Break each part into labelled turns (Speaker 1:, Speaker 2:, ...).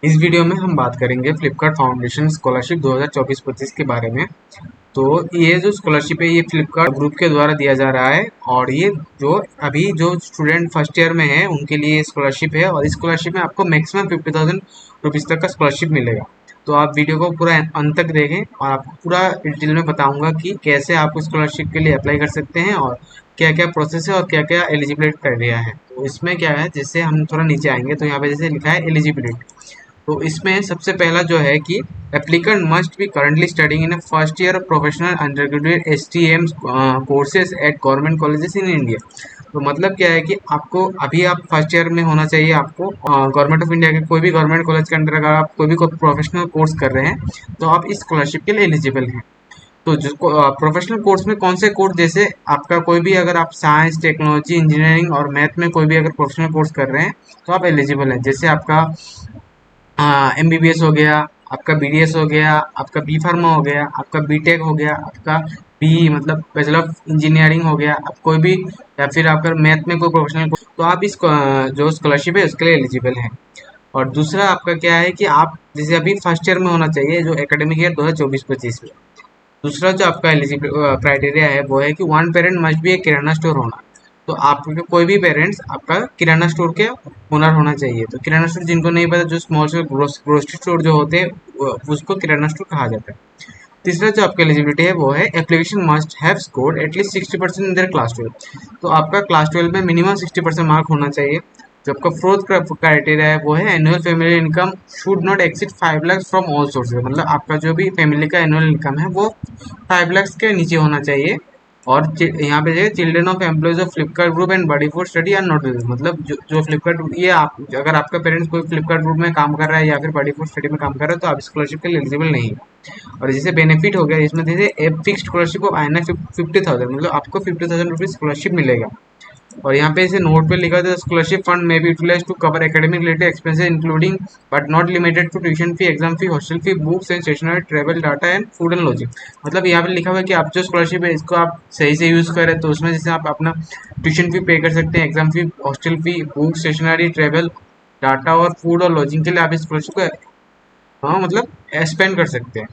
Speaker 1: इस वीडियो में हम बात करेंगे फ्लिपकार्ट फाउंडेशन स्कॉलरशिप 2024-25 के बारे में। तो ये जो स्कॉलरशिप है ये फ्लिपकार्ट ग्रुप के द्वारा दिया जा रहा है और ये जो अभी जो स्टूडेंट फर्स्ट ईयर में है उनके लिए स्कॉलरशिप है और इस स्कॉलरशिप में आपको मैक्सिमम 50,000 रुपीज़ तक का स्कॉलरशिप मिलेगा। तो आप वीडियो को पूरा अंत तक देखें और आपको पूरा डिटेल में बताऊंगा कि कैसे आप स्कॉलरशिप के लिए अप्लाई कर सकते हैं और क्या क्या प्रोसेस है और क्या क्या एलिजिबिलिटी क्राइटेरिया है। तो इसमें क्या है, जैसे हम थोड़ा नीचे आएंगे तो यहाँ पे जैसे लिखा है एलिजिबिलिटी। तो इसमें सबसे पहला जो है कि applicant must be currently studying in first year professional under graduate STM courses eight government colleges in India. तो मतलब क्या है कि आपको अभी आप फर्स्ट ईयर में होना चाहिए, आपको गवर्नमेंट ऑफ इंडिया के कोई भी गवर्नमेंट कॉलेज के अंदर अगर आप कोई भी प्रोफेशनल कोर्स कर रहे हैं तो आप इस स्कॉलरशिप के लिए एलिजिबल हैं। तो जिसको प्रोफेशनल कोर्स में कौन से कोर्स, जैसे आपका कोई भी अगर आप साइंस टेक्नोलॉजी इंजीनियरिंग और मैथ में कोई भी अगर प्रोफेशनल कोर्स कर रहे हैं तो आप एलिजिबल हैं। जैसे आपका एमबीबीएस हो गया, आपका बीडीएस हो गया, आपका बी फार्मा हो गया, आपका बीटेक हो गया, आपका बी मतलब बैचलर ऑफ इंजीनियरिंग हो गया, आप कोई भी, या फिर आपका मैथ में कोई प्रोफेशनल तो आप इस जो स्कॉलरशिप है उसके लिए एलिजिबल हैं। और दूसरा आपका क्या है कि आप जैसे अभी फर्स्ट ईयर में होना चाहिए जो एकेडमिक ईयर 2024-25 में। दूसरा जो आपका एलिजिबल क्राइटेरिया है वो है कि one parent must be A kirana store होना। तो आपके कोई भी पेरेंट्स आपका किराना स्टोर के ओनर होना चाहिए। तो किराना स्टोर जिनको नहीं पता, जो स्मॉल स्केल ग्रोसरी स्टोर जो होते हैं उसको किराना स्टोर कहा जाता है। तीसरा जो आपका एलिजिबिलिटी है वो है application must have scored at least 60% in their class 12। तो आपका क्लास 12 में मिनिमम 60% मार्क होना चाहिए। जो आपका फोर्थ क्राइटेरिया है वो है annual family income should not exceed 5 lakh from all sources. मतलब आपका जो भी फैमिली का एनुअल इनकम है वो 5 लाख के नीचे होना चाहिए। और यहाँ पे है children of employees of Flipkart group and body for study are not eligible. मतलब जो फ्लिपकार्ट, ये आप अगर आपका पेरेंट्स कोई फ्लिपकार्ट ग्रुप में काम कर रहा है या फिर बॉडी फॉर स्टडी में काम कर रहा है तो आप स्कॉलरशिप के लिए एलिजिबल नहीं है। और जैसे बेनिफिट हो गया इसमें, जैसे एक फिक्स्ड स्कॉलरशिप ऑफ आई 50,000, मतलब आपको 50,000 रुपीज स्कॉलरशिप मिलेगा। और यहाँ पे इसे नोट पे लिखा था स्कॉलरशिप फंड में be utilise to cover academic related expenses including but not limited to tuition fee, exam fee, hostel fee, books and stationery, travel, data and food and lodging. मतलब यहाँ पे लिखा हुआ है कि आप जो स्कॉलरशिप है इसको आप सही से यूज करें तो उसमें जैसे आप अपना ट्यूशन फी पे कर सकते हैं, exam fee, hostel fee, book, stationery, travel, data और फूड और लॉजिंग के लिए आप इस स्कॉलरशिप को मतलब स्पेंड कर सकते हैं।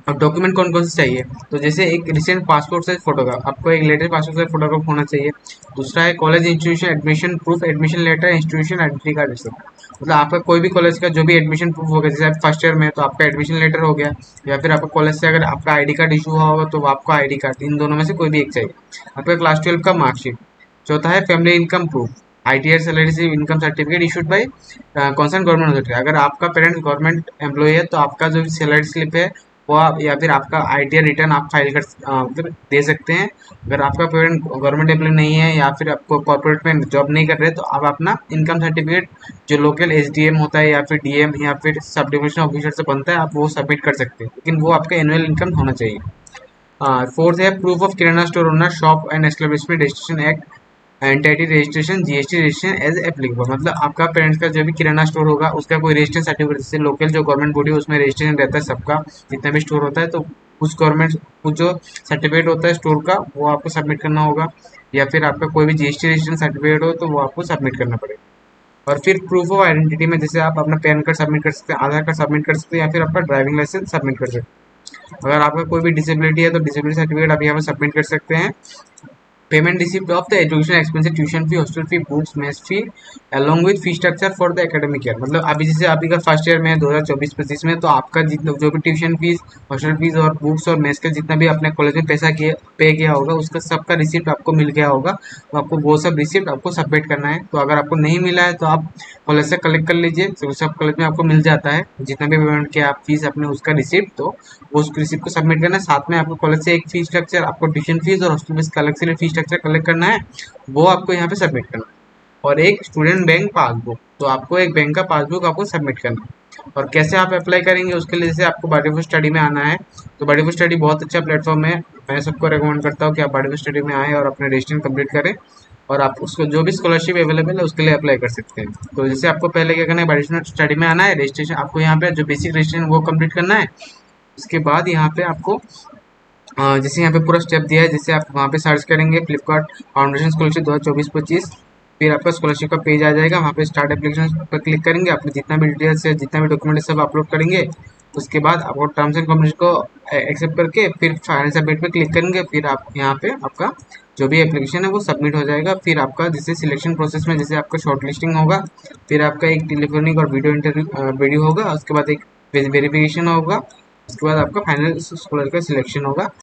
Speaker 1: अब डॉक्यूमेंट कौन कौन से चाहिए, तो जैसे एक रिसेंट पासपोर्ट साइज फोटोग्राफ, आपको एक लेटेस्ट पासपोर्ट साइज फोटोग्राफ होना चाहिए। दूसरा है college institution admission proof, admission letter, institution identity card. मतलब आपका कोई भी कॉलेज का जो भी एडमिशन प्रूफ होगा, जैसे आप फर्स्ट ईयर में तो आपका एडमिशन लेटर हो गया, या फिर आपका कॉलेज से अगर आपका आईडी कार्ड इशू हुआ होगा तो आपका आईडी कार्ड, इन दोनों में से कोई भी एक चाहिए। आपका क्लास 12 का मार्कशीट। चौथा है family income proof, ITR salary से income certificate issued by concern government authority. अगर आपका पेरेंट्स गवर्नमेंट एम्प्लॉय है तो आपका जो सैलरी स्लिप है वो आप, या फिर आपका आईटीआर रिटर्न आप फाइल कर फिर दे सकते हैं। अगर आपका पेरेंट गवर्नमेंट एम्प्लॉय नहीं है या फिर आपको कॉर्पोरेट में जॉब नहीं कर रहे तो आप अपना इनकम सर्टिफिकेट जो लोकल एसडीएम होता है या फिर डीएम या फिर सब डिविजन ऑफिसर से बनता है आप वो सबमिट कर सकते हैं, लेकिन वो आपका एनुअल इनकम होना चाहिए। फोर्थ है proof of kirana store owner shop and establishment registration act, entity registration, GST registration as applicable. मतलब आपका पेरेंट्स का जो भी किराना स्टोर होगा उसका कोई रजिस्ट्रेशन सर्टिफिकेट, जैसे लोकल जो गवर्नमेंट बॉडी है उसमें रजिस्ट्रेशन रहता है सबका, जितना भी स्टोर होता है तो उस गवर्नमेंट कुछ जो सर्टिफिकेट होता है स्टोर का वो आपको सबमिट करना होगा। या फिर आपका कोई भी जीएसटी रजिस्ट्रेशन सर्टिफिकेट हो तो वो आपको सबमिट करना पड़ेगा। और फिर प्रूफ ऑफ आइडेंटिटी में जैसे आप अपना पैन कार्ड सबमिट कर सकते हैं, आधार कार्ड सबमिट कर सकते हैं, या फिर आपका ड्राइविंग लाइसेंस सबमिट कर सकते हैं। अगर आपका कोई भी डिसेबिलिटी है तो डिसेबिलिटी सर्टिफिकेट आप यहाँ पर सबमिट कर सकते हैं। Payment receipt of the education expenses, tuition fee, hostel fee, books, mess fee along with fee structure for the academic year. मतलब अभी जैसे अभी का फर्स्ट ईयर में है 2024-25 में, तो आपका जितना जो भी ट्यूशन फीस, हॉस्टल फीस और बुक्स और मेस का जितना भी अपने कॉलेज में पैसा किया पे किया होगा उसका सबका रिसिप्ट आपको मिल गया होगा। तो आपको वो सब रिसिप्ट आपको सबमिट करना है। तो अगर आपको नहीं मिला है तो आप कॉलेज से कलेक्ट कर लीजिए, तो सब कॉलेज में आपको मिल जाता है जितना भी पेमेंट किया आप फीस अपने उसका रिसिप्ट, तो वो उस रिसिप्ट को सबमिट करना है। साथ में आपको कॉलेज से एक फीस स्ट्रक्चर, आपको ट्यूशन फीस और हॉस्टल फीस का अलग से फीस स्ट्रक्चर कलेक्ट करना है, वो आपको यहाँ पे सबमिट करना है। और एक स्टूडेंट बैंक पासबुक, तो आपको एक बैंक का पासबुक आपको सबमिट करना है। और कैसे आप अप्लाई करेंगे उसके लिए, जैसे आपको बॉडी फॉर स्टडी में आना है, तो बॉडी फॉर स्टडी बहुत अच्छा प्लेटफॉर्म है। मैं सबको रेकमेंड करता हूँ कि आप बॉडी फॉर स्टडी में आएँ और अपने रजिस्ट्रेशन कंप्लीट करें और आप उसको जो भी स्कॉलरशिप अवेलेबल है उसके लिए अप्लाई कर सकते हैं। तो जैसे आपको पहले क्या करना है, बॉडी फॉर स्टडी में आना है, रजिस्ट्रेशन आपको यहाँ पे जो बेसिक रजिस्ट्रेशन वो कंप्लीट करना है। उसके बाद यहाँ पे आपको जैसे यहाँ पे पूरा स्टेप दिया है, जैसे आप वहाँ पे सर्च करेंगे फ्लिपकार्ट फाउंडेशन स्कॉलरशिप 2024-25, फिर आपका स्कॉलरशिप का पेज आ जाएगा, वहाँ पे स्टार्ट एप्लीकेशन पर क्लिक करेंगे, अपने जितना भी डिटेल्स है, जितना भी डॉक्यूमेंट सब अपलोड करेंगे। उसके बाद आपको टर्म्स एंड कंडीशन को एक्सेप्ट करके फिर फाइनल सबमिट पे क्लिक करेंगे। फिर आप यहाँ पे आपका जो भी एप्लीकेशन है वो सबमिट हो जाएगा। फिर आपका जैसे सिलेक्शन प्रोसेस में जैसे आपका शॉर्ट लिस्टिंग होगा, फिर आपका एक टेलीफोनिक और वीडियो इंटरव्यू वीडियो होगा, उसके बाद एक वेरिफिकेशन होगा, उसके बाद आपका फाइनल स्कॉलर का सिलेक्शन होगा।